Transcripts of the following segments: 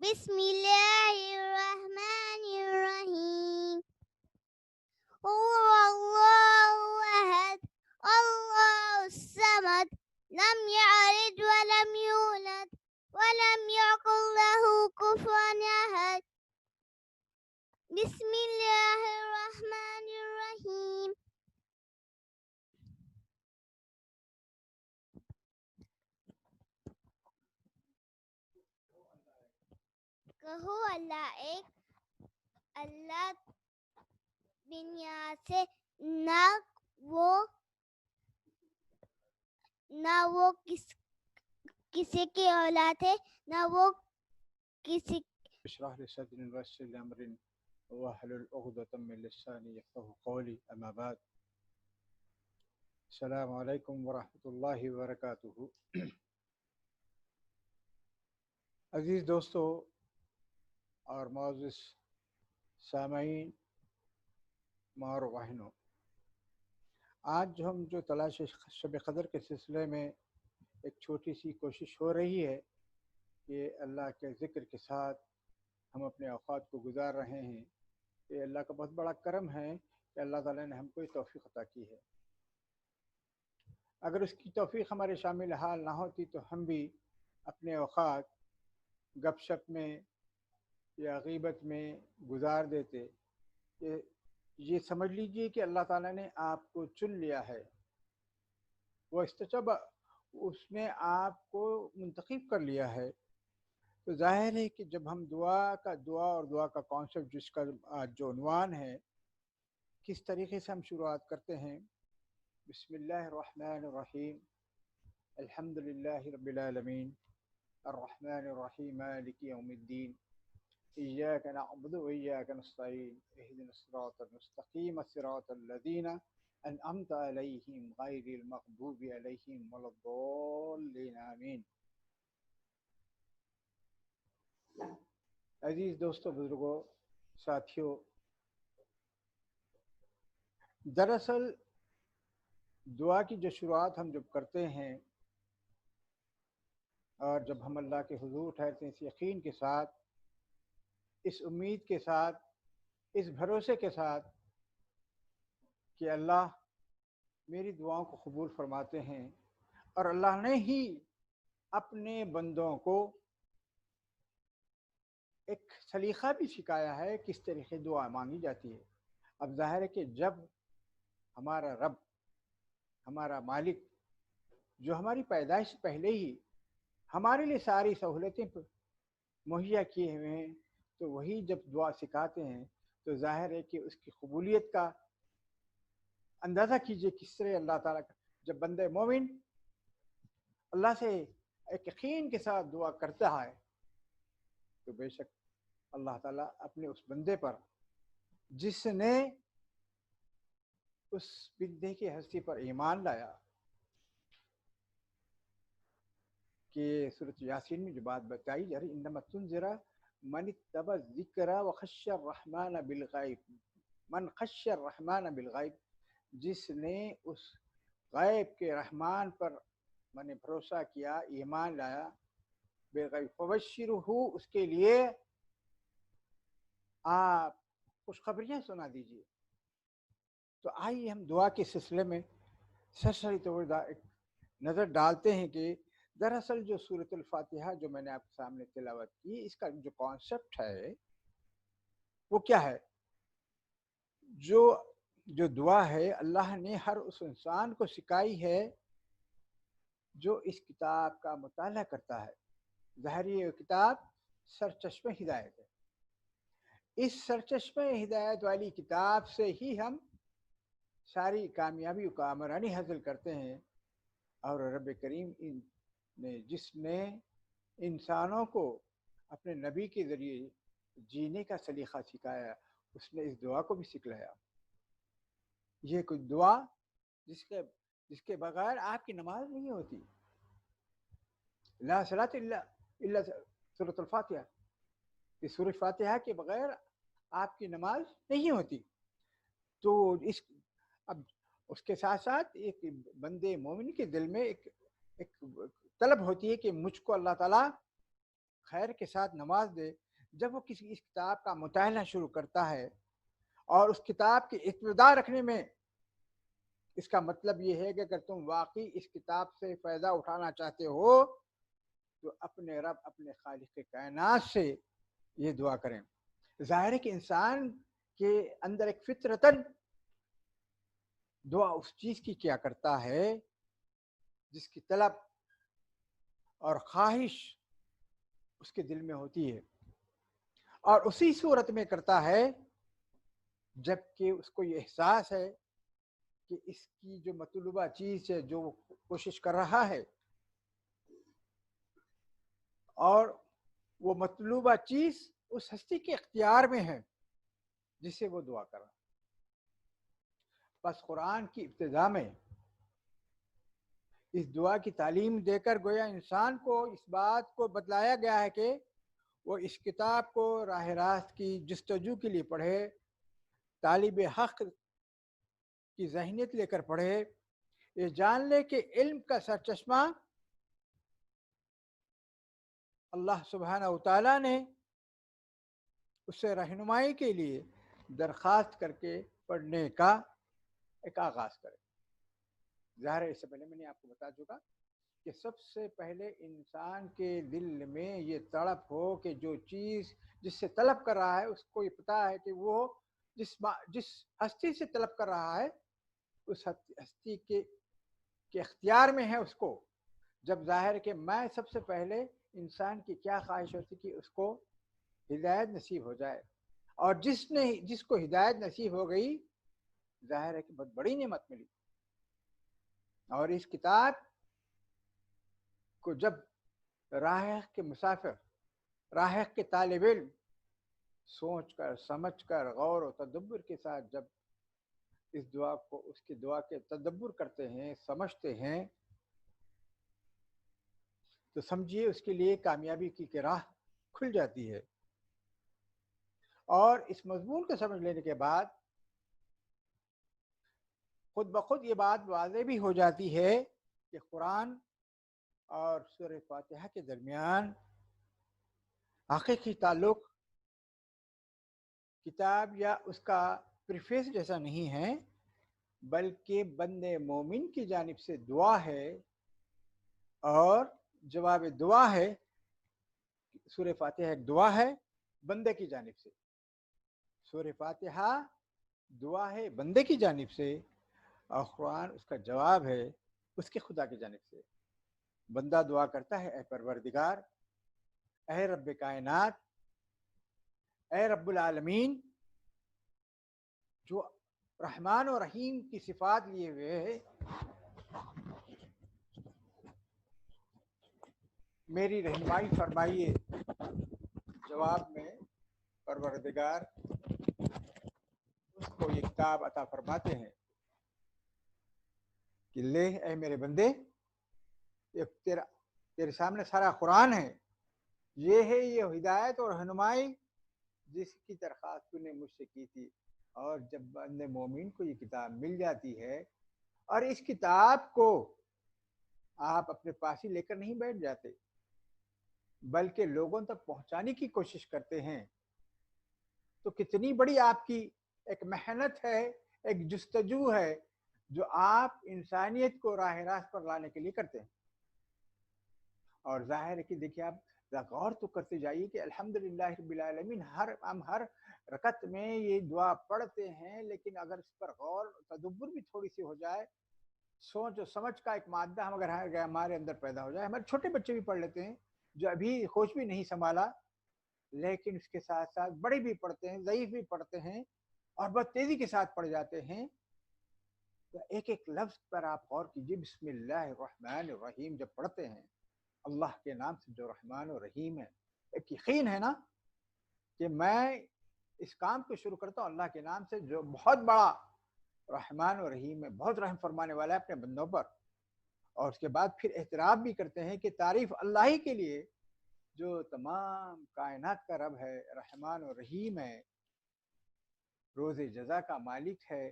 بسم الله الرحمن الرحيم هو الله أحد الله الصمد لم يلد ولم يولد ولم يكن له كفوا أحد بسم الله الرحمن الرحيم کہو اللہ ایک اللہ بنیاد سے نہ وہ کسی کی اولاد ہے نہ وہ کسی اشرح لي صدري ويسر لي امري واحلل عقدة من لساني يفقهوا قولي اما بعد السلام علیکم ورحمۃ اللہ وبرکاتہ. عزیز دوستو اور معزز سامعین ماں اور بہنوں، آج جو تلاش شب قدر کے سلسلے میں ایک چھوٹی سی کوشش ہو رہی ہے کہ اللہ کے ذکر کے ساتھ ہم اپنے اوقات کو گزار رہے ہیں. یہ اللہ کا بہت بڑا کرم ہے کہ اللہ تعالیٰ نے ہم کو یہ توفیق عطا کی ہے. اگر اس کی توفیق ہمارے شامل حال نہ ہوتی تو ہم بھی اپنے اوقات گپ شپ میں یا غیبت میں گزار دیتے. یہ سمجھ لیجئے کہ اللہ تعالیٰ نے آپ کو چن لیا ہے، وہ استجاب اس نے آپ کو منتخب کر لیا ہے. تو ظاہر ہے کہ جب ہم دعا کا کانسیپٹ، جس کا آج جو عنوان ہے، کس طریقے سے ہم شروعات کرتے ہیں. بسم اللہ الرحمن الرحیم الحمد للہ رب العالمین الرحمن الرحیم مالک یوم الدین ایاک نعبد و ایاک نستعین اہدنا الصراط المستقیم صراط الذین انعمت علیہم غیر المغضوب علیہم ولا الضالین آمین. عزیز دوستو، بزرگوں، ساتھیوں، دراصل دعا کی جو شروعات ہم جب کرتے ہیں اور جب ہم اللہ کے حضور ٹھہرتے ہیں اس یقین کے ساتھ، اس امید کے ساتھ، اس بھروسے کے ساتھ کہ اللہ میری دعاؤں کو قبول فرماتے ہیں، اور اللہ نے ہی اپنے بندوں کو ایک سلیقہ بھی سکھایا ہے کس طریقے دعا مانگی جاتی ہے. اب ظاہر ہے کہ جب ہمارا رب، ہمارا مالک، جو ہماری پیدائش سے پہلے ہی ہمارے لیے ساری سہولتیں مہیا کیے ہوئے ہیں، تو وہی جب دعا سکھاتے ہیں تو ظاہر ہے کہ اس کی قبولیت کا اندازہ کیجئے کس طرح اللہ تعالیٰ کا جب بندہ مومن اللہ سے ایک یقین کے ساتھ دعا کرتا ہے تو بے شک اللہ تعالیٰ اپنے اس بندے پر جس نے اس بندے کی ہستی پر ایمان لایا، کہ سورۃ یاسین میں جو بات بتائی جا رہی انما تنذر من اتبع الذکر وخشی الرحمن بالغیب، من خشی الرحمن بالغیب، جس نے اس غیب کے رحمان پر میں نے بھروسہ کیا، ایمان لایا، بالغیب فبشرہ، اس کے لیے آپ خوشخبریاں سنا دیجیے. تو آئیے ہم دعا کے سلسلے میں سرسری طور ایک نظر ڈالتے ہیں کہ دراصل جو سورۃ الفاتحہ جو میں نے آپ کے سامنے تلاوت کی، اس کا جو کانسیپٹ ہے وہ کیا ہے. جو دعا ہے اللہ نے ہر اس انسان کو سکھائی ہے جو اس کتاب کا مطالعہ کرتا ہے. ظاہری کتاب سرچشمہ ہدایت ہے. اس سرچشمہ ہدایت والی کتاب سے ہی ہم ساری کامیابی و کامرانی حاصل کرتے ہیں. اور رب کریم جس نے انسانوں کو اپنے نبی کے ذریعے جینے کا سلیقہ سکھایا، اس نے اس دعا کو بھی سکھلایا. یہ کوئی دعا جس کے بغیر آپ کی نماز نہیں ہوتی. لا صلاۃ الا سورۃ الفاتحہ، کہ سورۃ فاتحہ کے بغیر آپ کی نماز نہیں ہوتی. تو اب اس کے ساتھ ساتھ ایک بندے مومن کے دل میں ایک طلب ہوتی ہے کہ مجھ کو اللہ تعالیٰ خیر کے ساتھ نواز دے. جب وہ کسی اس کتاب کا مطالعہ شروع کرتا ہے اور اس کتاب کی ابتدا رکھنے میں اس کا مطلب یہ ہے کہ اگر تم واقعی اس کتاب سے فائدہ اٹھانا چاہتے ہو تو اپنے رب اپنے خالق کائنات سے یہ دعا کریں. ظاہر ہے کہ انسان کے اندر ایک فطرتاً دعا اس چیز کی کیا کرتا ہے جس کی طلب اور خواہش اس کے دل میں ہوتی ہے، اور اسی صورت میں کرتا ہے جب کہ اس کو یہ احساس ہے کہ اس کی جو مطلوبہ چیز ہے، جو وہ کوشش کر رہا ہے، اور وہ مطلوبہ چیز اس ہستی کے اختیار میں ہے جس سے وہ دعا کر رہا ہے. بس قرآن کی ابتدا میں اس دعا کی تعلیم دے کر گویا انسان کو اس بات کو بتلایا گیا ہے کہ وہ اس کتاب کو راہ راست کی جستجو کے لیے پڑھے، طالب حق کی ذہنیت لے کر پڑھے، یہ جان لے کہ علم کا سرچشمہ اللہ سبحانہ و تعالیٰ نے اس سے رہنمائی کے لیے درخواست کر کے پڑھنے کا ایک آغاز کرے. ظاہر ہے اس سے پہلے میں نے آپ کو بتا چکا کہ سب سے پہلے انسان کے دل میں یہ تڑپ ہو کہ جو چیز جس سے طلب کر رہا ہے اس کو یہ پتا ہے کہ وہ جس ہستی سے طلب کر رہا ہے اس ہستی کے اختیار میں ہے اس کو. جب ظاہر کہ میں سب سے پہلے انسان کی کیا خواہش ہوتی کہ اس کو ہدایت نصیب ہو جائے، اور جس کو ہدایت نصیب ہو گئی ظاہر ہے کہ بہت بڑی نعمت ملی. اور اس کتاب کو جب راہ کے مسافر، راہ کے طالب علم سوچ کر سمجھ کر غور و تدبر کے ساتھ جب اس دعا کو اس کی دعا کے تدبر کرتے ہیں، سمجھتے ہیں، تو سمجھیے اس کے لیے کامیابی کی راہ کھل جاتی ہے. اور اس مضمون کو سمجھ لینے کے بعد خود بخود یہ بات واضح بھی ہو جاتی ہے کہ قرآن اور سورہ فاتحہ کے درمیان حقیقی تعلق کتاب یا اس کا پریفیس جیسا نہیں ہے، بلکہ بندے مومن کی جانب سے دعا ہے اور جواب دعا ہے. سورہ فاتحہ ایک دعا ہے بندے کی جانب سے، سورہ فاتحہ دعا ہے بندے کی جانب سے، اور قرآن اس کا جواب ہے اس کے خدا کی جانب سے. بندہ دعا کرتا ہے اے پروردگار، اے رب کائنات، اے رب العالمین، جو رحمان و رحیم کی صفات لیے ہوئے ہے، میری رہنمائی فرمائیے. جواب میں پروردگار اس کو یہ کتاب عطا فرماتے ہیں کہ لے اے میرے بندے، تیرے سامنے سارا قرآن ہے، یہ ہے یہ ہدایت اور رہنمائی جس کی درخواست تو نے مجھ سے کی تھی. اور جب بندے مومن کو یہ کتاب مل جاتی ہے اور اس کتاب کو آپ اپنے پاس ہی لے کر نہیں بیٹھ جاتے بلکہ لوگوں تک پہنچانے کی کوشش کرتے ہیں، تو کتنی بڑی آپ کی ایک محنت ہے، ایک جستجو ہے جو آپ انسانیت کو راہ راست پر لانے کے لیے کرتے ہیں. اور ظاہر ہے کہ دیکھیے آپ غور تو کرتے جائیے کہ الحمدللہ رب العالمین ہم ہر رکعت میں یہ دعا پڑھتے ہیں، لیکن اگر اس پر غور تدبر بھی تھوڑی سی ہو جائے، سوچ و سمجھ کا ایک مادہ ہم اگر ہمارے اندر پیدا ہو جائے. ہمارے چھوٹے بچے بھی پڑھ لیتے ہیں جو ابھی ہوش بھی نہیں سنبھالا، لیکن اس کے ساتھ ساتھ بڑے بھی پڑھتے ہیں، ضعیف بھی پڑھتے ہیں اور بہت تیزی کے ساتھ پڑھ جاتے ہیں. تو ایک ایک لفظ پر آپ غور کیجیے. بسم اللہ الرحمن الرحیم جب پڑھتے ہیں، اللہ کے نام سے جو رحمان و رحیم ہے، ایک یقین ہے نا کہ میں اس کام کو شروع کرتا ہوں اللہ کے نام سے جو بہت بڑا رحمان و رحیم ہے، بہت رحم فرمانے والا ہے اپنے بندوں پر. اور اس کے بعد پھر اعتراف بھی کرتے ہیں کہ تعریف اللہ ہی کے لیے جو تمام کائنات کا رب ہے، رحمان و رحیم ہے، روز جزا کا مالک ہے.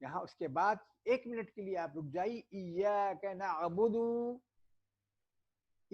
یہاں اس کے بعد 1 منٹ کے لیے آپ رک جائیے. ایاک نعبد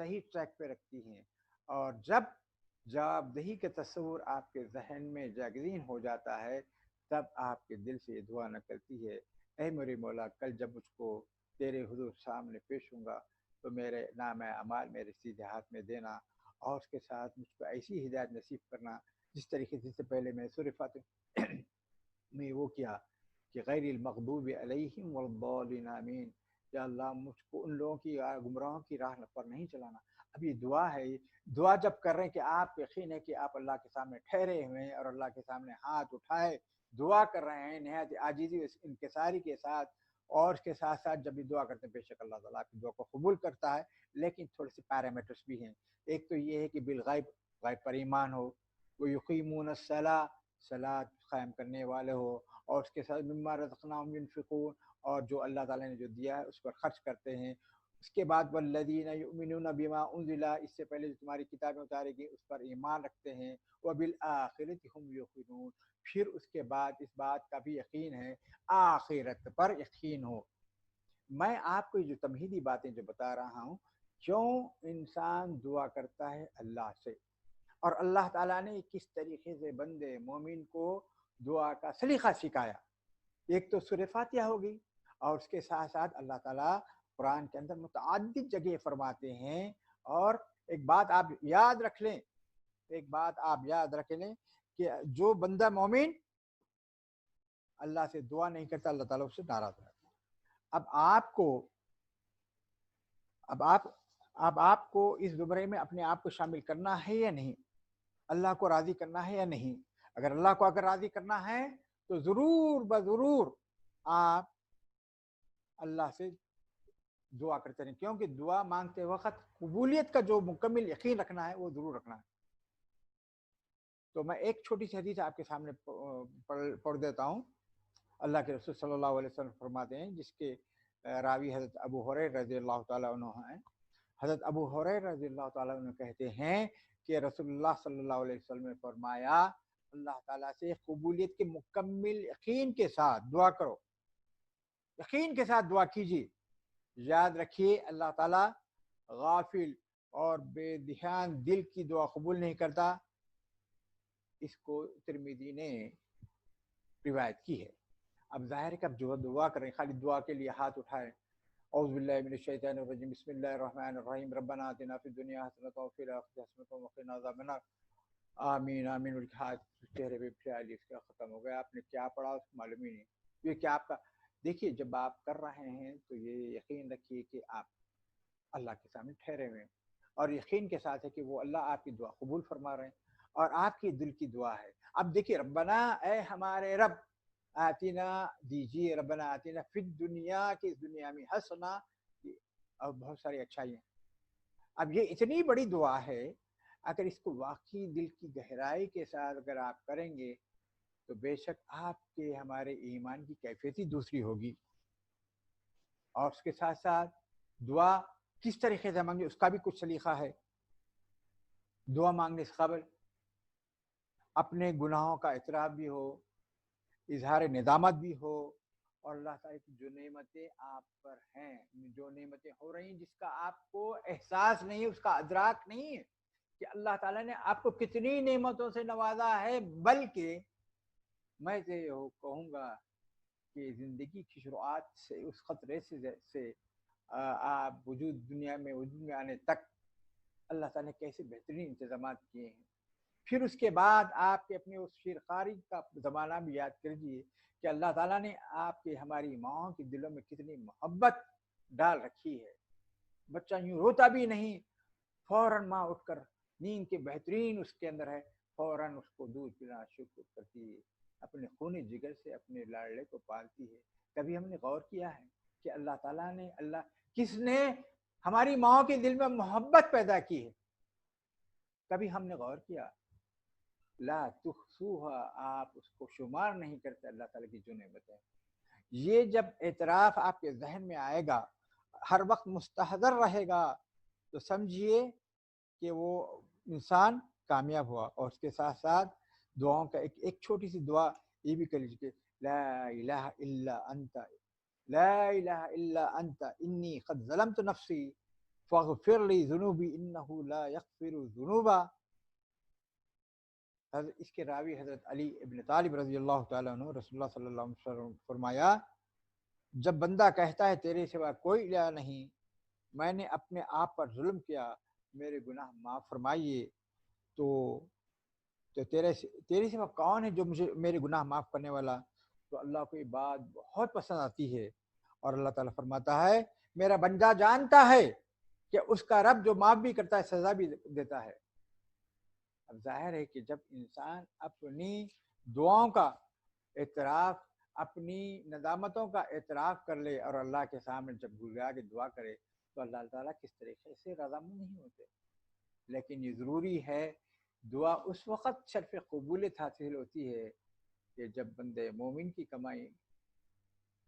صحیح ٹریک پہ رکھتی ہیں، اور جب جواب دہی کا تصور آپ کے ذہن میں جاگزین ہو جاتا ہے تب آپ کے دل سے یہ دعا نکلتی ہے، اے میرے مولا کل جب مجھ کو تیرے حضور سامنے پیش ہوں گا تو میرے نام اعمال میرے سیدھے ہاتھ میں دینا، اور اس کے ساتھ مجھ کو ایسی ہدایت نصیب کرنا جس طریقے سے پہلے میں سورہ فاتحہ میں وہ کیا کہ غیر المغضوب علیہم والضالین آمین، یا اللہ مجھ کو ان لوگوں کی گمراہوں کی راہ پر نہیں چلانا۔ اب یہ دعا ہے، دعا جب کر رہے ہیں کہ آپ یقین ہے کہ آپ اللہ کے سامنے ٹھہرے ہوئے ہیں اور اللہ کے سامنے ہاتھ اٹھائے دعا کر رہے ہیں نہایت عاجزی انکساری کے ساتھ، اور اس کے ساتھ ساتھ جب بھی دعا کرتے ہیں بے شک اللہ تعالیٰ کی دعا کو قبول کرتا ہے، لیکن تھوڑے سے پیرامیٹرس بھی ہیں۔ ایک تو یہ ہے کہ بالغیب، غیب پر ایمان ہو، وہ یقیمون الصلاۃ، صلاۃ قائم کرنے والے ہو، اور اس کے ساتھ مما رزقناہم ينفقون، اور جو اللہ تعالیٰ نے جو دیا ہے اس پر خرچ کرتے ہیں۔ اس کے بعد والذین یؤمنون بما انزل، اس سے پہلے جو تمہاری کتابیں اتاری گئی اس پر ایمان رکھتے ہیں، وبالآخرۃ هم یوقنون، پھر اس کے بعد اس بات کا بھی یقین ہے آخرت پر یقین ہو۔ میں آپ کو جو تمہیدی باتیں جو بتا رہا ہوں، کیوں انسان دعا کرتا ہے اللہ سے، اور اللہ تعالیٰ نے کس طریقے سے بندے مومن کو دعا کا سلیقہ سکھایا۔ ایک تو سورہ فاتحہ ہوگی، اور اس کے ساتھ ساتھ اللہ تعالیٰ قرآن کے اندر متعدد جگہ فرماتے ہیں، اور ایک بات آپ یاد رکھ لیں، ایک بات آپ یاد رکھ لیں کہ جو بندہ مومن اللہ سے دعا نہیں کرتا اللہ تعالیٰ اس سے ناراض رہتا ہے۔ اب آپ کو اس زمرے میں اپنے آپ کو شامل کرنا ہے یا نہیں، اللہ کو راضی کرنا ہے یا نہیں۔ اگر اللہ کو اگر راضی کرنا ہے تو ضرور بضرور آپ اللہ سے دعا کرتے رہیں، کیونکہ دعا مانگتے وقت قبولیت کا جو مکمل یقین رکھنا ہے وہ ضرور رکھنا ہے۔ تو میں ایک چھوٹی سی حدیث آپ کے سامنے پڑھ دیتا ہوں۔ اللہ کے رسول صلی اللہ علیہ وسلم فرماتے ہیں، جس کے راوی حضرت ابو ہریرہ رضی اللہ تعالیٰ عنہ ہیں۔ حضرت ابو ہریرہ رضی اللہ تعالیٰ عنہ کہتے ہیں کہ رسول اللہ صلی اللہ علیہ وسلم نے فرمایا، اللہ تعالیٰ سے قبولیت کے مکمل یقین کے ساتھ دعا کرو، یقین کے ساتھ دعا کیجیے۔ یاد رکھیے اللہ تعالیٰ غافل اور بے دھیان دل کی دعا قبول نہیں کرتا۔ اس کو ترمذی نے روایت کی ہے۔ اب ظاہر ہے کہ اب جو دعا کریں خالی دعا کے لیے ہاتھ اٹھائیں، اعوذ باللہ من الشیطان الرجیم، بسم اللہ الرحمن الرحیم، ربنا آتنا فی الدنیا حسنۃ وفی الآخرۃ حسنۃ وقنا عذاب النار، آمین آمین۔ ان کے ہاتھ چہرے پہ پھیلائی، اس کا ختم ہو گیا۔ آپ نے کیا پڑھا اس کو معلوم ہی نہیں، یہ کیا آپ کا۔ دیکھیے جب آپ کر رہے ہیں تو یہ یقین رکھیے کہ آپ اللہ کے سامنے ٹھہرے ہوئے ہیں، اور یقین کے ساتھ ہے کہ وہ اللہ آپ کی دعا قبول فرما رہے ہیں، اور آپ کی دل کی دعا ہے۔ اب دیکھیے ربنا، اے ہمارے رب، آتینا دیجیے، ربنا آتینا فی الدنیا، کی اس دنیا میں حسنا، اور بہت ساری اچھائیاں۔ اب یہ اتنی بڑی دعا ہے، اگر اس کو واقعی دل کی گہرائی کے ساتھ اگر آپ کریں گے تو بے شک آپ کے ہمارے ایمان کی کیفیت ہی دوسری ہوگی۔ اور اس کے ساتھ ساتھ دعا کس طریقے سے مانگے اس کا بھی کچھ سلیقہ ہے۔ دعا مانگنے سے قبل اپنے گناہوں کا اعتراف بھی ہو، اظہار ندامت بھی ہو، اور اللہ تعالیٰ کی جو نعمتیں آپ پر ہیں، جو نعمتیں ہو رہی ہیں جس کا آپ کو احساس نہیں ہے، اس کا ادراک نہیں ہے کہ اللہ تعالیٰ نے آپ کو کتنی نعمتوں سے نوازا ہے، بلکہ میں تو یہ کہوں گا کہ زندگی کی شروعات سے اس خطرے سے آپ وجود دنیا میں وجود میں آنے تک اللہ تعالیٰ نے کیسے بہترین انتظامات کیے ہیں۔ پھر اس کے بعد آپ کے اپنے اس شیرخواری کا زمانہ بھی یاد کیجیے کہ اللہ تعالیٰ نے آپ کے ہماری ماؤں کے دلوں میں کتنی محبت ڈال رکھی ہے۔ بچہ یوں روتا بھی نہیں، فوراً ماں اٹھ کر نیند کے بہترین اس کے اندر ہے، فوراً اس کو دودھ پلانا شروع کرتی ہے، اپنے خون جگر سے اپنے لاڑلے کو پالتی ہے۔ کبھی ہم نے غور کیا ہے کہ اللہ تعالیٰ نے کس نے ہماری ماں کے دل میں محبت پیدا کی ہے؟ کبھی ہم نے غور کیا؟ لا تحصوها، آپ اس کو شمار نہیں کرتے اللہ تعالیٰ کی جو نعمتیں۔ یہ جب اعتراف آپ کے ذہن میں آئے گا، ہر وقت مستحضر رہے گا، تو سمجھیے کہ وہ انسان کامیاب ہوا۔ اور اس کے ساتھ ساتھ دعاؤں کا ایک چھوٹی سی دعا یہ بھی کر لیجیے، لا الہ الا انت، لا الہ الا انت انی قد ظلمت نفسی فاغفر لی ذنوبی انہ لا یغفر الذنوب. اس کے راوی حضرت علی ابن طالب رضی اللہ تعالیٰ عنہ رسول اللہ صلی اللہ علیہ وسلم فرمایا جب بندہ کہتا ہے تیرے سوا کوئی الہ نہیں، میں نے اپنے آپ پر ظلم کیا، میرے گناہ معاف فرمائیے، تو تیرے سوا کون ہے جو مجھے میرے گناہ معاف کرنے والا؟ تو اللہ کو یہ بات بہت پسند آتی ہے، اور اللہ تعالیٰ فرماتا ہے میرا بندہ جانتا ہے کہ اس کا رب جو معاف بھی کرتا ہے سزا بھی دیتا ہے۔ اب ظاہر ہے کہ جب انسان اپنی دعاؤں کا اعتراف، اپنی ندامتوں کا اعتراف کر لے اور اللہ کے سامنے جب گڑگڑا کے دعا کرے تو اللہ تعالیٰ کس طریقے سے رضامند نہیں ہوتے۔ لیکن یہ ضروری ہے، دعا اس وقت شرف قبولیت حاصل ہوتی ہے کہ جب بندے مومن کی کمائی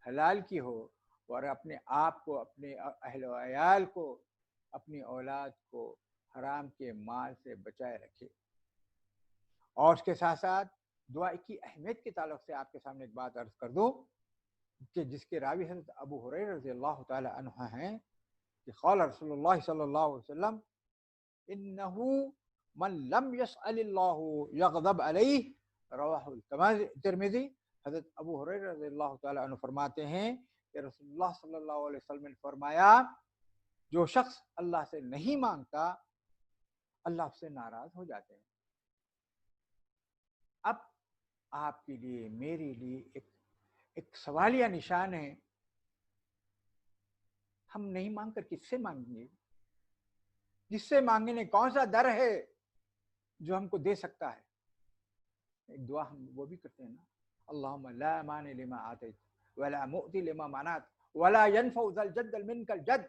حلال کی ہو اور اپنے آپ کو، اپنے اہل و عیال کو، اپنی اولاد کو حرام کے مال سے بچائے رکھے۔ اور اس کے ساتھ ساتھ دعا کی اہمیت کے تعلق سے آپ کے سامنے ایک بات عرض کر دوں کہ جس کے راوی حضرت ابو ہریرہ رضی اللہ تعالی عنہ ہیں کہ قال رسول اللہ صلی اللہ علیہ وسلم انہ من لم يسأل اللہ یغضب علیہ، رواہ الترمذی۔ حضرت ابو ہریرہ رضی اللہ تعالی عنہ فرماتے ہیں کہ رسول اللہ صلی اللہ علیہ وسلم نے فرمایا جو شخص اللہ سے نہیں مانگتا اللہ اس سے ناراض ہو جاتے ہیں۔ اب آپ کے لیے، میرے لیے ایک سوالیہ نشان ہے، ہم نہیں مانگ کر کس سے مانگیں گے؟ جس سے مانگنے کون سا در ہے جو ہم کو دے سکتا ہے؟ ایک دعا ہم وہ بھی کرتے ہیں نا، اللہم لا مانع لما آتیت ولا مؤتی لما منعت ولا ينفع ذا الجد منک الجد۔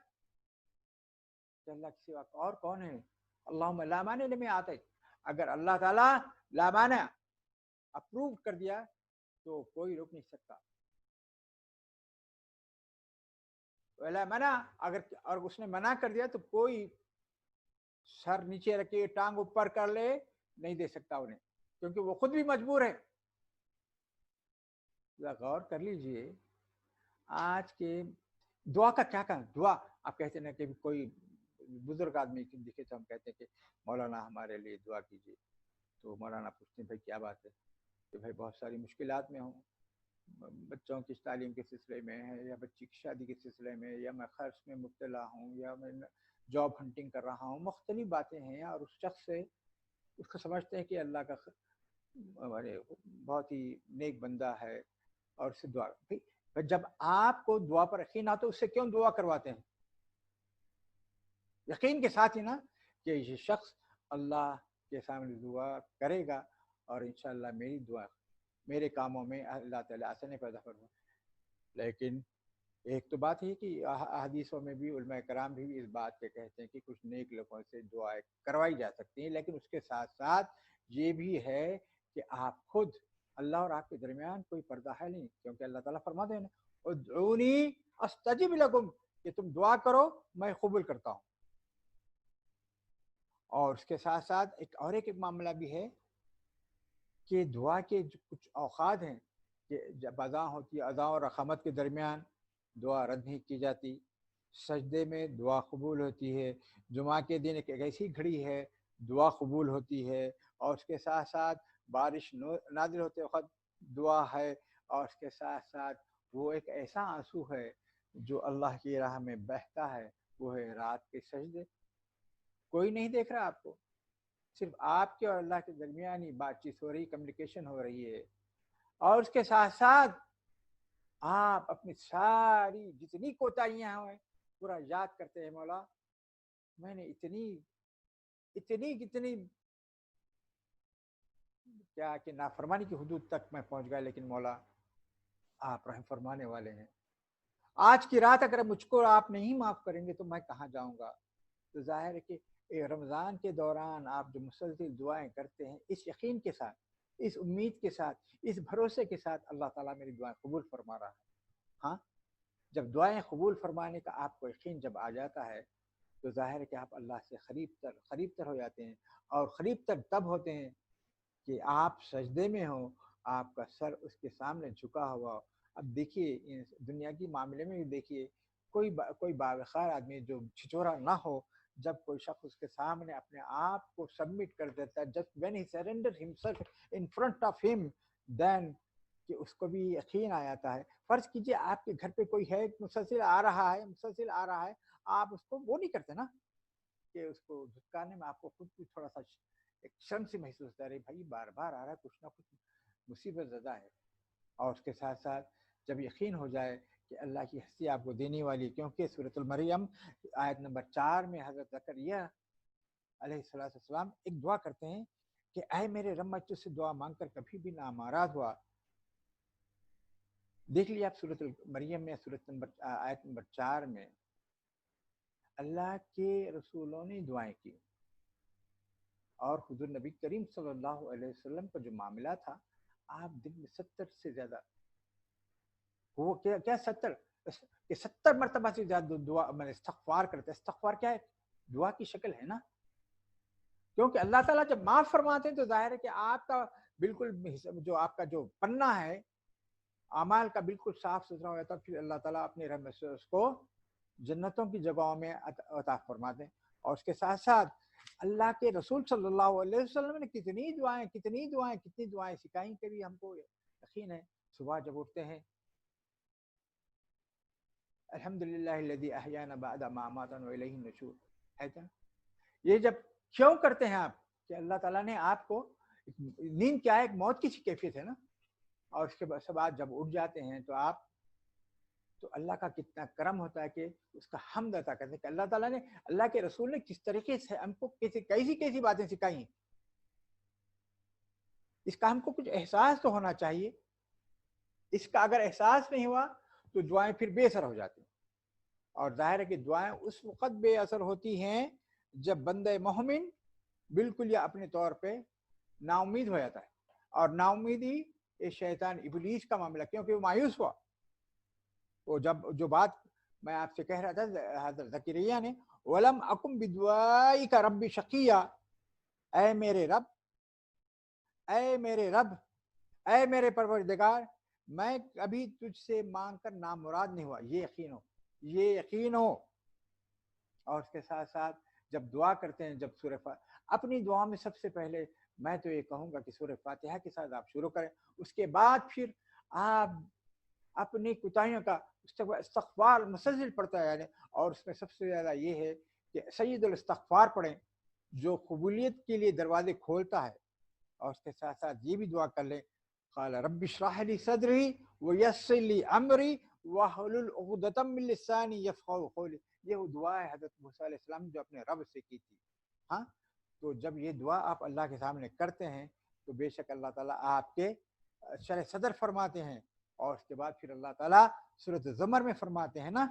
کہ اللہ کے سوا اور کون ہے؟ اللہم لا مانع لما آتیت، اگر اللہ تعالیٰ لا مانع اپروو کر دیا تو کوئی روک نہیں سکتا، ولا منع اگر اور اس نے منع کر دیا تو کوئی سر نیچے رکھے ٹانگ اوپر کر لے نہیں دے سکتا انہیں، کیونکہ وہ خود بھی مجبور ہے۔ غور کر لیجئے آج کے دعا کا کیا کہنا۔ دعا آپ کہتے ہیں کہ کوئی بزرگ آدمی دکھے تو ہم کہتے ہیں کہ مولانا ہمارے لیے دعا کیجیے، تو مولانا پوچھتے ہیں بھائی کیا بات ہے؟ کہ بھائی بہت ساری مشکلات میں ہوں، بچوں کی تعلیم کے سلسلے میں ہے، یا بچی کی شادی کے سلسلے میں، یا میں خرچ میں مبتلا ہوں، یا میں جاب ہنٹنگ کر رہا ہوں، مختلف باتیں ہیں، اور اس شخص سے اس کو سمجھتے ہیں کہ اللہ کا بہت ہی نیک بندہ ہے اور اس سے دعا۔ جب آپ کو دعا پر یقین آتا تو اس سے کیوں دعا کرواتے ہیں؟ یقین کے ساتھ ہی نا کہ یہ شخص اللہ کے سامنے دعا کرے گا اور انشاءاللہ میری دعا، میرے کاموں میں اللہ تعالیٰ آسانی پیدا فرمائے۔ لیکن ایک تو بات ہے کہ احادیثوں میں بھی علماء کرام بھی اس بات کے کہتے ہیں کہ کچھ نیک لوگوں سے دعائیں کروائی جا سکتی ہیں، لیکن اس کے ساتھ ساتھ یہ بھی ہے کہ آپ خود، اللہ اور آپ کے درمیان کوئی پردہ ہے نہیں، کیونکہ اللہ تعالیٰ فرماتے ہیں نا ادعونی استجب لکم، کہ تم دعا کرو میں قبول کرتا ہوں۔ اور اس کے ساتھ ساتھ ایک معاملہ بھی ہے کہ دعا کے جو کچھ اوقات ہیں کہ جب اذان ہوتی ہے، اذان اور اقامت کے درمیان دعا رد نہیں کی جاتی، سجدے میں دعا قبول ہوتی ہے، جمعہ کے دن ایک ایسی گھڑی ہے دعا قبول ہوتی ہے، اور اس کے ساتھ ساتھ بارش نازل ہوتے وقت دعا ہے، اور اس کے ساتھ ساتھ وہ ایک ایسا آنسو ہے جو اللہ کی راہ میں بہتا ہے، وہ ہے رات کے سجدے۔ کوئی نہیں دیکھ رہا آپ کو، صرف آپ کے اور اللہ کے درمیان ہی بات چیت ہو رہی، کمیونیکیشن ہو رہی ہے، اور اس کے ساتھ ساتھ آپ اپنی ساری جتنی کوتاہیاں ہیں پورا یاد کرتے ہیں، مولا میں نے اتنی کیا کہ نافرمانی کی حدود تک میں پہنچ گیا، لیکن مولا آپ رحم فرمانے والے ہیں، آج کی رات اگر مجھ کو آپ نہیں معاف کریں گے تو میں کہاں جاؤں گا؟ تو ظاہر ہے کہ رمضان کے دوران آپ جو مسلسل دعائیں کرتے ہیں اس یقین کے ساتھ، اس امید کے ساتھ، اس بھروسے کے ساتھ اللہ تعالیٰ میری دعائیں قبول فرما رہا ہے۔ ہاں، جب دعائیں قبول فرمانے کا آپ کو یقین جب آ جاتا ہے تو ظاہر ہے کہ آپ اللہ سے قریب تر ہو جاتے ہیں، اور قریب تر تب ہوتے ہیں کہ آپ سجدے میں ہوں، آپ کا سر اس کے سامنے جھکا ہوا ہو۔ اب دیکھیے دنیا کی معاملے میں بھی دیکھیے، کوئی باوقار آدمی جو چھچورا نہ ہو، جب کوئی شخص اس کے سامنے اپنے آپ کو سبمٹ کر دیتا ہے، just when he surrender himself in front of ہم، دین کہ اس کو بھی یقین آ جاتا ہے۔ فرض کیجئے آپ کے گھر پہ کوئی ہے، مسلسل آ رہا ہے، آپ اس کو وہ نہیں کرتے نا کہ اس کو دھتکارنے میں آپ کو خود بھی تھوڑا سا ایک شرم سی محسوس ہوتا ہے، ارے بھائی بار بار آ رہا ہے، کچھ نہ کچھ مصیبت زدہ ہے۔ اور اس کے ساتھ ساتھ جب یقین ہو جائے کہ اللہ کی ہستی آپ کو دینے والی، کیونکہ سورۃ المریم آیت نمبر 4 میں حضرت زکریا علیہ السلام ایک دعا کرتے ہیں کہ اے میرے رب، میں تجھ سے دعا مانگ کر کبھی بھی نامراد ہوا۔ دیکھ لیے آپ سورۃ المریم میں آیت نمبر 4 میں اللہ کے رسولوں نے دعائیں کی، اور حضور نبی کریم صلی اللہ علیہ وسلم کا جو معاملہ تھا، آپ دن میں 70 سے زیادہ، وہ کیا 70 مرتبہ سے زیادہ دعا میں استغفار کرتے ہیں۔ استغفار کیا ہے؟ دعا کی شکل ہے نا، کیونکہ اللہ تعالیٰ جب معاف فرماتے ہیں تو ظاہر ہے کہ آپ کا بالکل جو آپ کا جو پنہ ہے اعمال کا بالکل صاف ستھرا ہو جاتا ہے، پھر اللہ تعالیٰ اپنے رحمت سے اس کو جنتوں کی جگہوں میں عطا فرماتے ہیں۔ اور اس کے ساتھ ساتھ اللہ کے رسول صلی اللہ علیہ وسلم نے کتنی دعائیں سکھائیں، کہ بھی ہم کو یقین ہے صبح جب اٹھتے ہیں الحمدللہ الذی احیانا بعد ما اماتنا والیہ النشور، ہے نا؟ یہ جب کیوں کرتے ہیں آپ کہ اللہ تعالیٰ نے آپ کو، نیند کیا ہے؟ ایک موت کی سی کیفیت ہے نا، اور اس کے بعد جب اٹھ جاتے ہیں تو آپ، تو اللہ کا کتنا کرم ہوتا ہے کہ اس کا حمد عطا کرتے ہیں کہ اللہ تعالیٰ نے، اللہ کے رسول نے کس طریقے سے ہم کو کیسی باتیں سکھائی ہیں۔ اس کا ہم کو کچھ احساس تو ہونا چاہیے، اس کا اگر احساس نہیں ہوا تو دعائیں پھر بے اثر ہو جاتی ہیں۔ اور ظاہر ہے کہ دعائیں اس وقت بے اثر ہوتی ہیں جب بندہ مومن بالکل یا اپنے طور پہ نا امید ہو جاتا ہے، اور نا امیدی یہ شیطان ابلیس کا معاملہ، کیونکہ وہ مایوس ہوا۔ وہ جب جو بات میں آپ سے کہہ رہا تھا حضرت زکریا نے، وَلَمْ أَكُمْ بِدُعَائِكَ رَبِّ شَقِيًّا، اے میرے پروردگار، میں کبھی تجھ سے مانگ کر نامراد نہیں ہوا، یہ یقین ہو۔ اور اس کے ساتھ ساتھ جب دعا کرتے ہیں، جب اپنی دعا میں سب سے پہلے میں تو یہ کہوں گا کہ سورہ فاتحہ کے ساتھ آپ شروع کریں، اس کے بعد پھر آپ اپنی کوتاہیوں کا استغفار مسلسل پڑھتا ہے، یعنی، اور اس میں سب سے زیادہ یہ ہے کہ سید الاستغفار پڑھیں جو قبولیت کے لیے دروازے کھولتا ہے۔ اور اس کے ساتھ ساتھ یہ بھی دعا کر لیں، قال رب اشرح لي صدری ويسر لي امری واحلل عقدۃ من لسانی یفقهوا قولی، یہ وہ دعا ہے حضرت موسیٰ علیہ السلام جو اپنے رب سے کی تھی۔ ہاں، تو جب یہ دعا آپ اللہ کے سامنے کرتے ہیں تو بے شک اللہ تعالیٰ آپ کے شرح صدر فرماتے ہیں۔ اور اس کے بعد پھر اللہ تعالیٰ سورۃ زمر میں فرماتے ہیں نا،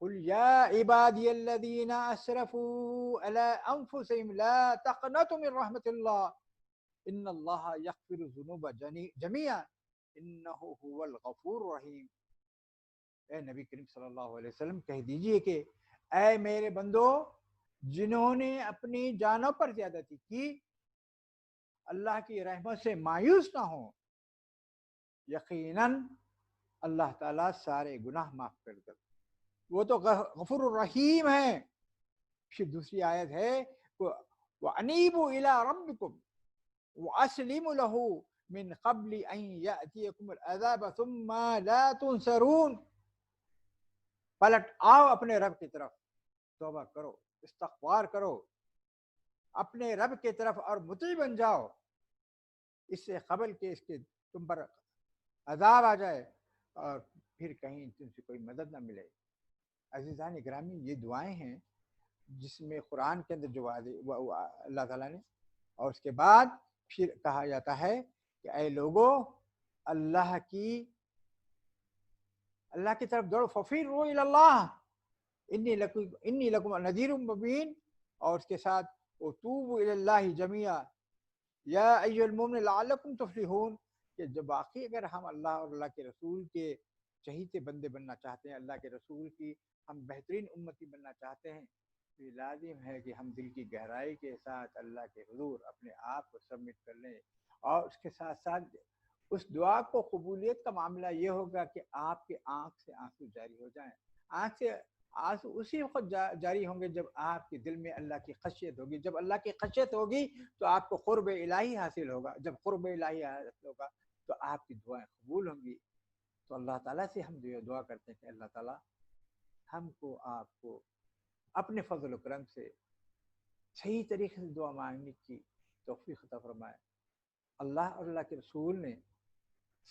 قل یا عبادی الذین اسرفوا علی انفسهم لا تقنطوا من رحمت اللہ ان اللہ یغفر الذنوب جميعا انہ هو الغفور الرحیم۔ اے نبی کریم صلی اللہ علیہ وسلم کہہ دیجئے کہ اے میرے بندو، جنہوں نے اپنی جانوں پر زیادتی کی، اللہ کی رحمت سے مایوس نہ ہوں، یقیناً اللہ تعالیٰ سارے گناہ معاف کر دے، وہ تو غفور الرحیم ہے۔ پھر دوسری آیت ہے وَأَنِيبُوا إِلَىٰ رَبِّكُمْ وَأَسْلِمُوا لَهُ مِنْ قَبْلِ أَنْ يَأْتِيَكُمُ الْعَذَابُ ثُمَّ لَا تُنْصَرُونَ، پلٹ آؤ اپنے رب کی طرف، توبہ کرو، استغفار کرو اپنے رب کی طرف اور مطیع بن جاؤ، اس سے قبل کہ اس کے تم پر عذاب آ جائے اور پھر کہیں تم سے کوئی مدد نہ ملے۔ عزیزان گرامی، یہ دعائیں ہیں جس میں قرآن کے اندر جو اللہ تعالیٰ نے، اور اس کے بعد پھر کہا جاتا ہے کہ اے لوگو، اللہ کی طرف دوڑو، ففروا الی اللہ انی لکم نذیر مبین، اور اس کے ساتھ وتوبوا الی اللہ جميعا یا ایھا المؤمنون لعلکم تفلحون، کہ جب باقی اگر ہم اللہ اور اللہ کے رسول کے چہیتے بندے بننا چاہتے ہیں، اللہ کے رسول کی ہم بہترین امتی بننا چاہتے ہیں، تو یہ لازم ہے کہ ہم دل کی گہرائی کے ساتھ اللہ کے حضور اپنے آپ کو سبمٹ کر لیں۔ اور اس کے ساتھ ساتھ اس دعا کو قبولیت کا معاملہ یہ ہوگا کہ آپ کے آنکھ سے آنسو جاری ہو جائیں، آنکھ سے آنسو اسی وقت جاری ہوں گے جب آپ کے دل میں اللہ کی خشیت ہوگی. جب اللہ کی خشیت ہوگی تو آپ کو قرب الہی حاصل ہوگا. جب قرب الہی حاصل ہوگا تو آپ کی دعائیں قبول ہوں گی. تو اللہ تعالیٰ سے ہم دعا کرتے ہیں کہ اللہ تعالیٰ ہم کو آپ کو اپنے فضل و کرم سے صحیح طریقے سے دعا مانگنے کی توفیق عطا فرمائے. اللہ اور اللہ کے رسول نے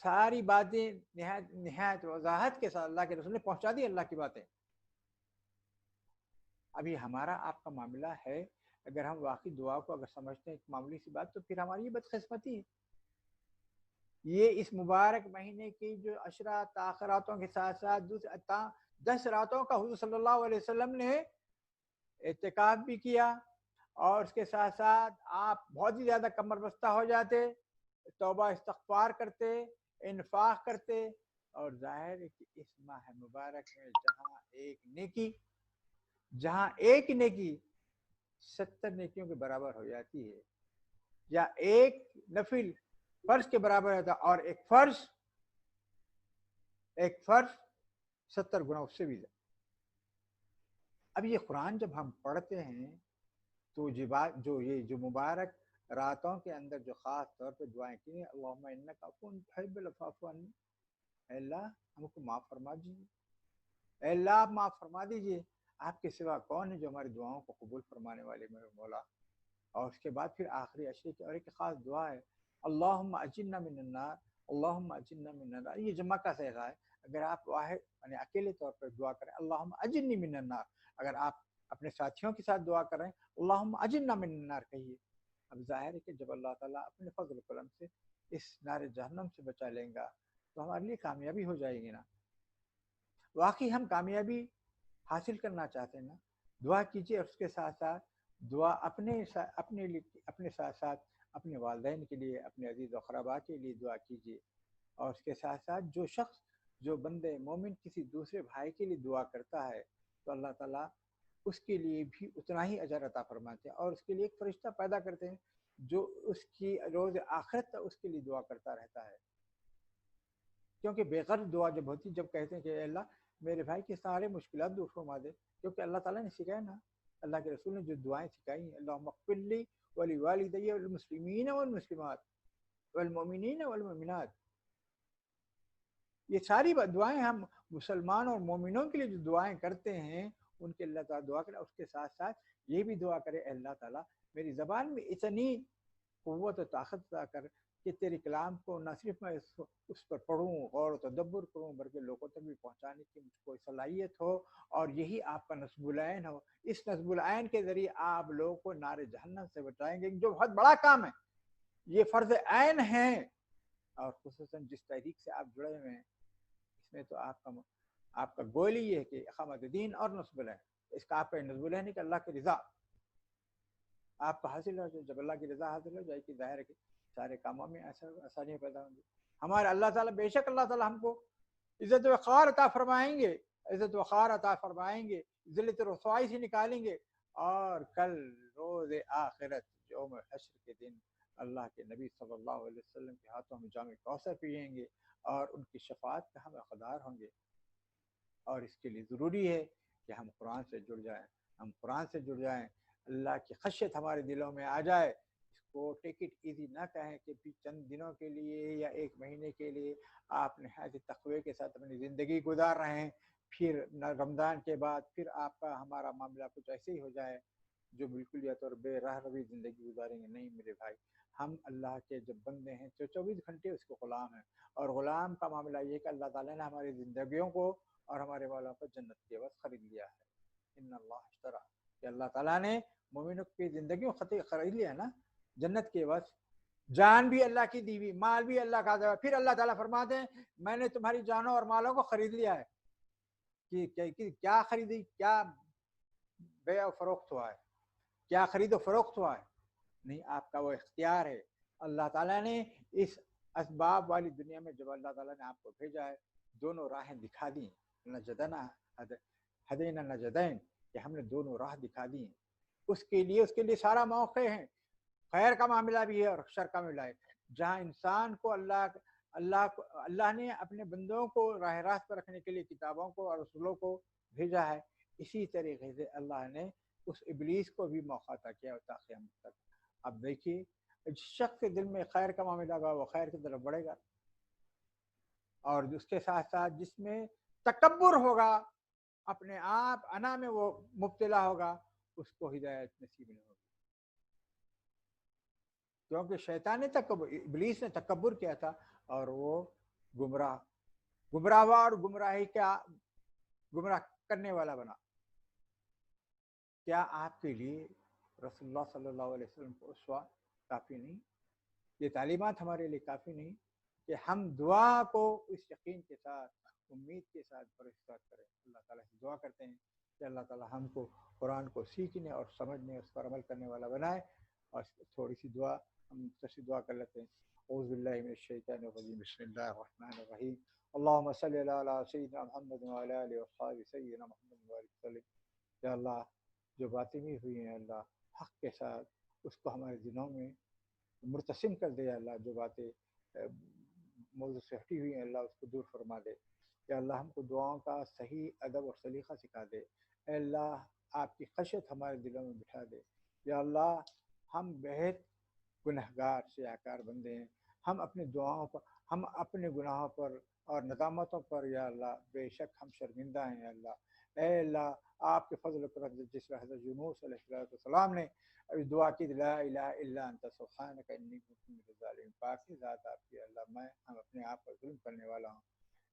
ساری باتیں نہایت وضاحت کے ساتھ اللہ کے رسول نے پہنچا دی اللہ کی باتیں. ابھی ہمارا آپ کا معاملہ ہے اگر ہم واقعی دعا کو اگر سمجھتے ہیں ایک معمولی سی بات تو پھر ہماری یہ بدقسمتی ہے. یہ اس مبارک مہینے کی جو عشرہ تاخراتوں کے ساتھ ساتھ 10 راتوں کا حضور صلی اللہ علیہ وسلم نے اعتکاف بھی کیا اور اس کے ساتھ ساتھ آپ بہت ہی زیادہ کمر بستہ ہو جاتے, توبہ استغفار کرتے, انفاق کرتے. اور ظاہر ہے کہ اس ماہ مبارک میں جہاں ایک نیکی 70 نیکیوں کے برابر ہو جاتی ہے, یا ایک نفل فرض کے برابر ہوتا ہے, اور ایک فرض 70 گنا اس سے بھی زیادہ. اب یہ قرآن جب ہم پڑھتے ہیں تو جو مبارک راتوں کے اندر جو خاص طور پہ دعائیں کی, اللہم انک عفو تحب العفو فاعف عنی, اے اللہ ہم کو معاف فرما دیجیے, اے اللہ آپ معاف فرما دیجیے. آپ کے سوا کون ہے جو ہماری دعاؤں کو قبول فرمانے والے میرے مولا. اور اس کے بعد پھر آخری عشرے کی اور ایک خاص دعا ہے, اللہم اجرنا من النار, اللہم اجرنا من النار. یہ جمع کا صیغہ ہے. اگر آپ واحد یعنی اکیلے طور پر دعا کریں اللہم اجرنی من النار, اگر آپ اپنے ساتھیوں کے ساتھ دعا کریں اللہم اجرنا من النار کہیے. اب ظاہر ہے کہ جب اللہ تعالیٰ اپنے فضل و کرم سے اس نار جہنم سے بچا لیں گا تو ہمارے لیے کامیابی ہو جائے گی نا. واقعی ہم کامیابی حاصل کرنا چاہتے ہیں نا, دعا کیجیے. اور اس کے ساتھ ساتھ دعا اپنے ساتھ ساتھ اپنے والدین کے لیے, اپنے عزیز و اقربا کے لیے دعا کیجیے. اور اس کے ساتھ ساتھ جو بندے مومن کسی دوسرے بھائی کے لیے دعا کرتا ہے تو اللہ تعالیٰ اس کے لیے بھی اتنا ہی اجر عطا فرماتے ہیں, اور اس کے لیے ایک فرشتہ پیدا کرتے ہیں جو اس کی روز آخرت تک اس کے لیے دعا کرتا رہتا ہے. کیونکہ بے غرض دعا جب ہوتی, جب کہتے ہیں کہ اے اللہ میرے بھائی کے سارے مشکلات دور فرما دے, کیونکہ اللہ تعالیٰ نے سکھایا نا, اللہ کے رسول نے جو دعائیں سکھائی ہیں, اللہم اغفر لی ولوالدی والمسلمین والمسلمات والمؤمنین والمؤمنات, یہ ساری دعائیں ہم مسلمان اور مومنوں کے لیے جو دعائیں کرتے ہیں ان کے اللہ تعالیٰ دعا کرے. اس کے ساتھ ساتھ یہ بھی دعا کرے, اے اللہ تعالیٰ میری زبان میں اتنی قوت و طاقت عطا کر کہ تیرے کلام کو نہ صرف میں اس پر پڑھوں, غور و تدبر کروں, بلکہ لوگوں تک بھی پہنچانے کی مجھ کو صلاحیت ہو, اور یہی آپ کا نصب العین ہو. اس نصب العین کے ذریعے آپ لوگوں کو نار جہنم سے بچائیں گے, جو بہت بڑا کام ہے, یہ فرض عین ہے. اور خصوصاً جس تحریک سے آپ جڑے ہوئے ہیں اس میں تو آپ کا گول ہی ہے کہ اقامت دین اور نصب العین. اس کا آپ کا نصب العین ہے کہ اللہ کی رضا آپ کو حاصل ہو جائے. جب اللہ کی رضا حاصل ہو جائے کہ ظاہر ہے کہ سارے کاموں میں آسانیاں پیدا ہوں گی. ہمارے اللہ تعالیٰ بے شک اللہ تعالیٰ ہم کو عزت وقار عطا فرمائیں گے, عزت وقار عطا فرمائیں گے, ذلت رسوائی سے نکالیں گے. اور کل روز آخرت یوم حشر کے دن اللہ کے نبی صلی اللہ علیہ وسلم کے ہاتھوں میں جام کوثر پئیں گے اور ان کی شفاعت کا ہم حقدار ہوں گے. اور اس کے لیے ضروری ہے کہ ہم قرآن سے جڑ جائیں, اللہ کی خشیت ہمارے دلوں میں آ جائے. اس کو ٹیک اٹ ایزی نہ کہیں کہ چند دنوں کے لیے یا ایک مہینے کے لیے آپ نہایت تقوی کے ساتھ اپنی زندگی گزار رہے ہیں, پھر رمضان کے بعد پھر آپ کا ہمارا معاملہ کچھ ایسے ہی ہو جائے جو بالکل یا تو بے راہ روی زندگی گزاریں گے. نہیں میرے بھائی, ہم اللہ کے جب بندے ہیں تو 24 گھنٹے اس کو غلام ہیں, اور غلام کا معاملہ یہ کہ اللہ تعالیٰ نے ہماری زندگیوں کو اور ہمارے والوں کو جنت کے عوض خرید لیا ہے. ان اللہ اشترا, کہ اللہ تعالیٰ نے مومنوں کی زندگیوں خرید لیا ہے نا جنت کے عوض. جان بھی اللہ کی دی ہوئی, مال بھی اللہ کا دیا. پھر اللہ تعالیٰ فرماتے ہیں میں نے تمہاری جانوں اور مالوں کو خرید لیا ہے. کہ کیا خریدی, کیا بیع و فروخت ہوا ہے, کیا خرید و فروخت ہوا ہے؟ نہیں, آپ کا وہ اختیار ہے. اللہ تعالیٰ نے اس اسباب والی دنیا میں جب اللہ تعالیٰ نے آپ کو بھیجا ہے دونوں راہیں دکھا دی, نجدنا ہدینا نجدین, کہ ہم نے دونوں راہ دکھا دی ہیں. اس کے لیے سارا موقع ہے, خیر کا معاملہ بھی ہے اور شر کا معاملہ ہے. جہاں انسان کو اللہ نے اپنے بندوں کو راہ راست پر رکھنے کے لیے کتابوں کو اور رسولوں کو بھیجا ہے, اسی طریقے سے اللہ نے اس ابلیس کو بھی موقع عطا کیا تا قیامت تک. اب دیکھیے جس شخص کے دل میں خیر کا معاملہ ہوگا وہ خیر کی طرف بڑھے گا، اور اس کے ساتھ ساتھ جس میں تکبر ہوگا، اپنے آپ انا میں وہ مبتلا ہوگا، اس کو ہدایت نصیب نہیں ہوگی. کیونکہ شیطان نے تکبر، ابلیس نے تکبر کیا تھا اور وہ گمراہ ہوا اور گمراہی کا گمراہ کرنے والا بنا. کیا آپ کے لیے رسول اللہ صلی اللہ علیہ وسلم کو اسوہ کافی نہیں؟ یہ تعلیمات ہمارے لیے کافی نہیں کہ ہم دعا کو اس یقین کے ساتھ، امید کے ساتھ پرستار کریں؟ اللہ تعالیٰ سے دعا کرتے ہیں کہ اللہ تعالیٰ ہم کو قرآن کو سیکھنے اور سمجھنے، اس پر عمل کرنے والا بنائے. اور تھوڑی سی دعا ہم مختصر دعا کر لیتے ہیں. اعوذ باللہ من الشیطان الرجیم، بسم اللہ الرحمن الرحیم. اللہم صلی علی سیدنا محمد وعلی آلہ وصحبہ سیدنا محمد وبارک وسلم. یا اللہ جو باتیں بھی ہوئی ہیں اللہ حق کے ساتھ اس کو ہمارے دلوں میں مرتسم کر دے. یا اللہ جو باتیں موضوع سے ہٹی ہوئی ہیں اللہ اس کو دور فرما دے. یا اللہ ہم کو دعاؤں کا صحیح ادب اور سلیقہ سکھا دے. اے اللہ آپ کی خشیت ہمارے دلوں میں بٹھا دے. یا اللہ ہم بہت گنہگار سیاہکار بندے ہیں، ہم اپنی دعاؤں پر، ہم اپنے گناہوں پر اور ندامتوں پر یا اللہ بے شک ہم شرمندہ ہیں. یا اللہ اے اللہ آپ کے فضل و کرم سے جس طرح حضرت یونس علیہ السلام نے دعا کی لا الہ الا انت سبحانک انی کنت من الظالمین، پاکی ذات آپ کی اللہ میں ہم اپنے آپ پر ظلم کرنے والا ہوں.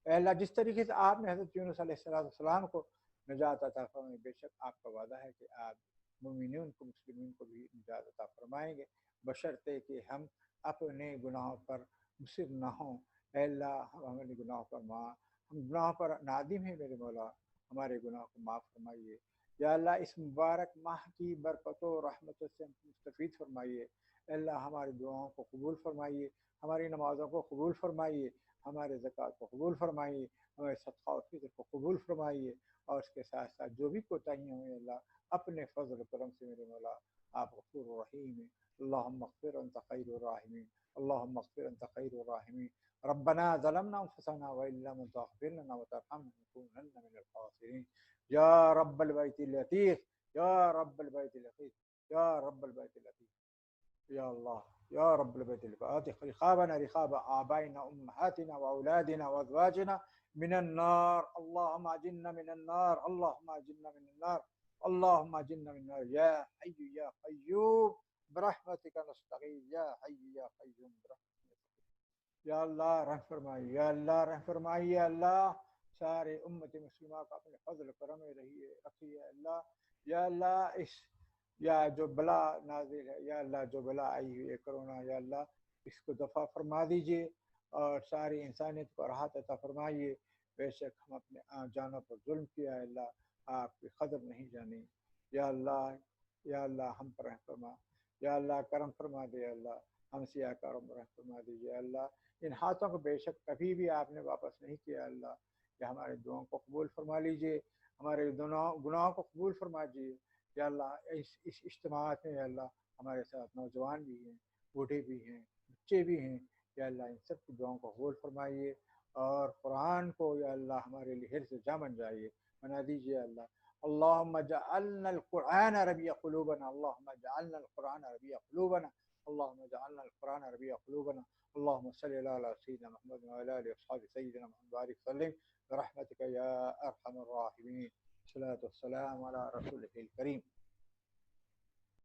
اے اللہ جس طریقے سے آپ نے حضرت یونس علیہ السلام کو نجات عطا فرمائی، بے شک آپ کا وعدہ ہے کہ آپ مومنین کو، مسلمین کو بھی نجات عطا فرمائیں گے، بشرطے کہ ہم اپنے گناہوں پر مصر نہ ہوں. اے اللہ ہم ہمارے گناہوں پر ہم گناہوں پر نادم ہیں میرے مولا، ہمارے گناہوں کو معاف فرمائیے. یا اللہ اس مبارک ماہ کی برکتوں و رحمتوں سے مستفید فرمائیے. اے اللہ ہماری دعاؤں کو قبول فرمائیے، ہماری نمازوں کو قبول فرمائیے، ہمارے زکوٰۃ کو قبول فرمائیے، ہمارے صدقہ و فطر کو قبول فرمائیے. اور اس کے ساتھ ساتھ جو بھی کوتاہیاں ہوئیں اللہ اپنے فضل و کرم سے میرے مولا آپ غفور الرحیم ہیں. اللہم اغفر انت خیر الراحمین، اللہم اغفر انت خیر الراحمین. ربنا ظلمنا انفسنا وان لم تغفر لنا وترحمنا لنكونن من الخاسرین. یا رب البیت اللطیف، یا رب البیت اللطیف، یا رب البیت اللطیف. یا اللہ یا رب البیت اللطیف، رقابنا رقاب آبائنا امہاتنا واولادنا وازواجنا من النار. اللہم اجرنا من النار، اللہم اجرنا من النار، اللہم اجرنا من النار. یا حی یا قیوم برحمتک نستغیث، یا حی یا قیوم برحمتک نستغیث. یا اللہ رحم فرمائیے، یا اللہ رحم فرمائیے. یا اللہ سارے امت مسلمہ کو اپنے فضل کرم رکھیے. اللہ یا اللہ اس یا جو بلا نازل ہے، یا اللہ جو بلا آئی ہوئی ہے کرونا، یا اللہ اس کو دفع فرما دیجیے اور ساری انسانیت کو راحت عطا فرمائیے. بے شک ہم اپنے جانوں پر ظلم کیا ہے اللہ، آپ کی قدر نہیں جانی. یا اللہ ہم پر رحم فرما. یا اللہ کرم فرما دے. اللہ ہم سیاہ کاروں پر رحم فرما دیجیے. اللہ ان ہاتھوں کو بے شک کبھی بھی آپ نے واپس نہیں کیا. اللہ یا ہمارے دعاؤں کو قبول فرما لیجیے، ہمارے گناہوں کو قبول فرما دیجیے. یا اللہ اس اجتماعات میں یا اللہ ہمارے ساتھ نوجوان بھی ہیں، بوڑھے بھی ہیں، بچے بھی ہیں. یا اللہ ان سب کی دعاؤں کو قبول فرمائیے اور قرآن کو یا اللہ ہمارے لیے حرص جاں بن جائیے، بنا دیجیے. اللہ اللہم جعلنا القرآن ربیع قلوبنا، اللہم جعلنا القرآن ربیع قلوبنا، اللہم جعلنا القرآن ربیع قلوبنا. اللہم صلی علی سیدنا محمد وعلی آلہ وصحبہ سیدنا محمد وبارک وسلم برحمتک یا ارحم الراحمین. الصلاۃ والسلام علی رسولہ الکریم.